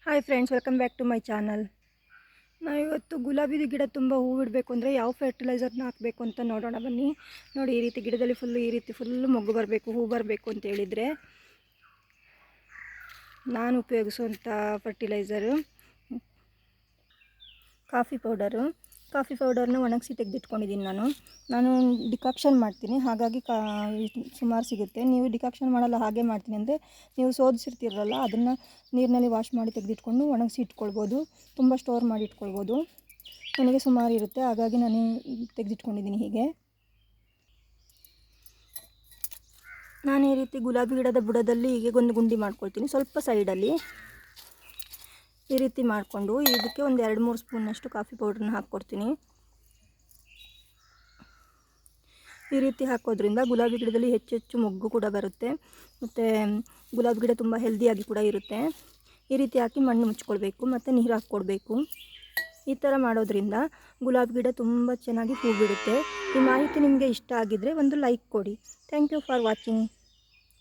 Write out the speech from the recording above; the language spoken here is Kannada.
Hi friends, welcome back to my channel. ನಾವಿವತ್ತು ಗುಲಾಬಿ ಗಿಡ ತುಂಬ ಹೂ ಬಿಡಬೇಕು ಅಂದರೆ ಯಾವ ಫರ್ಟಿಲೈಸರ್ನ ಹಾಕಬೇಕು ಅಂತ ನೋಡೋಣ ಬನ್ನಿ. ನೋಡಿ, ಈ ರೀತಿ ಗಿಡದಲ್ಲಿ ಫುಲ್ಲು ಮೊಗ್ಗು ಬರಬೇಕು, ಹೂ ಬರಬೇಕು ಅಂತ ಹೇಳಿದರೆ ನಾನು ಉಪಯೋಗಿಸುವಂಥ ಫರ್ಟಿಲೈಸರು ಕಾಫಿ ಪೌಡರ್ನ ಒಣಗಿಸಿ ತೆಗೆದಿಟ್ಕೊಂಡಿದ್ದೀನಿ. ನಾನು ಡಿಕಾಕ್ಷನ್ ಮಾಡ್ತೀನಿ, ಹಾಗಾಗಿ ಸುಮಾರು ಸಿಗುತ್ತೆ. ನೀವು ಡಿಕಾಕ್ಷನ್ ಮಾಡಲ್ಲ, ಹಾಗೆ ಮಾಡ್ತೀನಿ ಅಂದರೆ ನೀವು ಸೋದಿಸಿರ್ತೀರಲ್ಲ, ಅದನ್ನು ನೀರಿನಲ್ಲಿ ವಾಶ್ ಮಾಡಿ ತೆಗೆದಿಟ್ಕೊಂಡು ಒಣಗಿಸಿ ಇಟ್ಕೊಳ್ಬೋದು. ತುಂಬ ಸ್ಟೋರ್ ಮಾಡಿ ಇಟ್ಕೊಳ್ಬೋದು. ನನಗೆ ಸುಮಾರು ಇರುತ್ತೆ, ಹಾಗಾಗಿ ನಾನು ತೆಗೆದಿಟ್ಕೊಂಡಿದ್ದೀನಿ. ಹೀಗೆ ನಾನು ಈ ರೀತಿ ಗುಲಾಬಿ ಗಿಡದ ಬುಡದಲ್ಲಿ ಹೀಗೆ ಒಂದು ಗುಂಡಿ ಮಾಡ್ಕೊಳ್ತೀನಿ, ಸ್ವಲ್ಪ ಸೈಡಲ್ಲಿ ಈ ರೀತಿ ಮಾಡಿಕೊಂಡು ಇದಕ್ಕೆ ಒಂದು 2-3 ಸ್ಪೂನಷ್ಟು ಕಾಫಿ ಪೌಡ್ರನ್ನ ಹಾಕ್ಕೊಡ್ತೀನಿ. ಈ ರೀತಿ ಹಾಕೋದ್ರಿಂದ ಗುಲಾಬಿ ಗಿಡದಲ್ಲಿ ಹೆಚ್ಚು ಮೊಗ್ಗು ಕೂಡ ಬರುತ್ತೆ, ಮತ್ತು ಗುಲಾಬಿ ಗಿಡ ತುಂಬ ಹೆಲ್ದಿಯಾಗಿ ಕೂಡ ಇರುತ್ತೆ. ಈ ರೀತಿ ಹಾಕಿ ಮಣ್ಣು ಮುಚ್ಕೊಳ್ಬೇಕು ಮತ್ತು ನೀರು ಹಾಕ್ಕೊಡ್ಬೇಕು. ಈ ಥರ ಮಾಡೋದ್ರಿಂದ ಗುಲಾಬಿ ಗಿಡ ತುಂಬ ಚೆನ್ನಾಗಿ ಹೂ ಬಿಡುತ್ತೆ. ಈ ಮಾಹಿತಿ ನಿಮಗೆ ಇಷ್ಟ ಆಗಿದ್ದರೆ ಒಂದು ಲೈಕ್ ಕೊಡಿ. Thank you for watching.